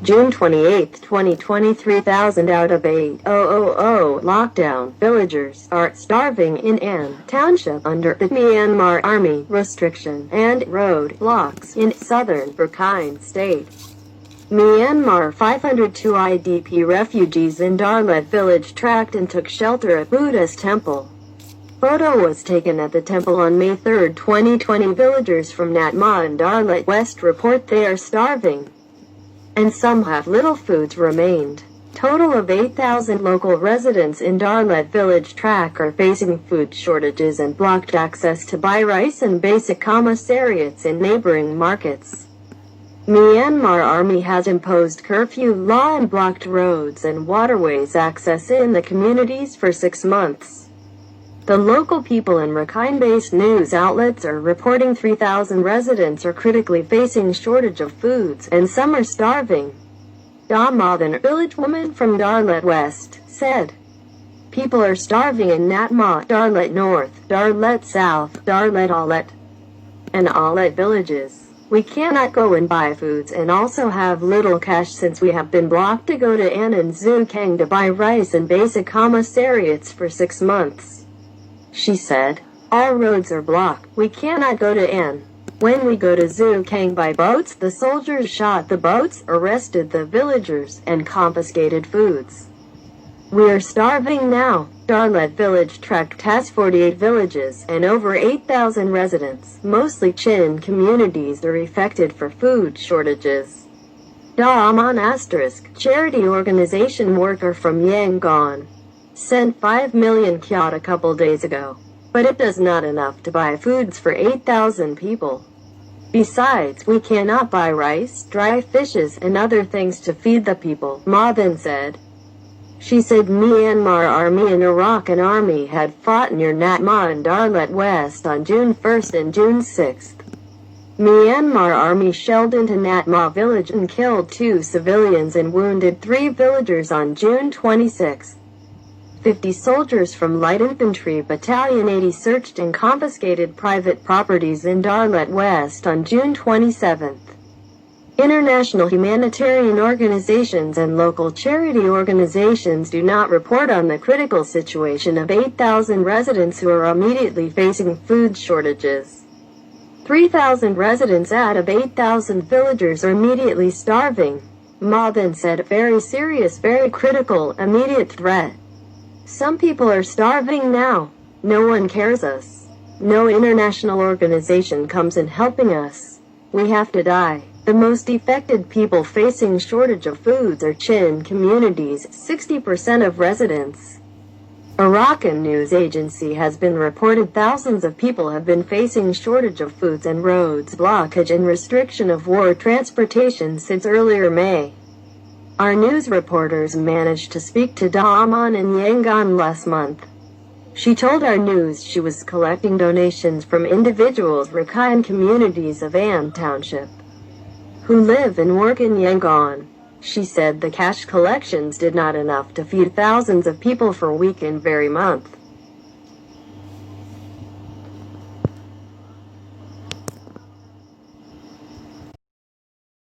June 28, 2020, 3,000 out of 8,000 lockdown villagers are starving in An Township under the Myanmar Army restriction and road blocks in southern Rakhine State. Myanmar 502 IDP refugees in Dar Let village tract and took shelter at Buddhist temple. Photo was taken at the temple on May 3, 2020. Villagers from Natma and Dar Let West report they are starving, and some have little foods remained. Total of 8,000 local residents in Dar Let village tract are facing food shortages and blocked access to buy rice and basic commissariats in neighboring markets. Myanmar Army has imposed curfew law and blocked roads and waterways access in the communities for 6 months. The local people and Rakhine-based news outlets are reporting 3,000 residents are critically facing shortage of foods and some are starving. Dama, a village woman from Dar Let West, said, "People are starving in Natma, Dar Let North, Dar Let South, Dar Let Alet, and Alet villages. We cannot go and buy foods and also have little cash since we have been blocked to go to An and Zukang to buy rice and basic commissariats for 6 months. She said, "All roads are blocked. We cannot go to An. When we go to Zukang by boats, the soldiers shot the boats, arrested the villagers, and confiscated foods. We are starving now." Dar Let village tract has 48 villages and over 8,000 residents. Mostly Chin communities are affected for food shortages. Da Aman * charity organization worker from Yangon sent 5 million kyat a couple days ago, but it does not enough to buy foods for 8,000 people. Besides, we cannot buy rice, dry fishes, and other things to feed the people, Ma then said. She said Myanmar Army and Iraqi Army had fought near Natma and Dar Let West on June 1 and June 6. Myanmar Army shelled into Natma village and killed 2 civilians and wounded 3 villagers on June 26. 50 soldiers from Light Infantry Battalion 80 searched and confiscated private properties in Dar Let West on June 27. International humanitarian organizations and local charity organizations do not report on the critical situation of 8,000 residents who are immediately facing food shortages. 3,000 residents out of 8,000 villagers are immediately starving. Ma then said, "Very serious, very critical, immediate threat. Some people are starving now. No one cares us. No international organization comes in helping us. We have to die." The most affected people facing shortage of foods are Chin communities, 60% of residents. Arakan news agency has been reported thousands of people have been facing shortage of foods and roads blockage and restriction of war transportation since earlier May. Our news reporters managed to speak to Daaman in Yangon last month. She told our news she was collecting donations from individuals Rakhine communities of An Township who live and work in Yangon. She said the cash collections did not enough to feed thousands of people for a week and very month.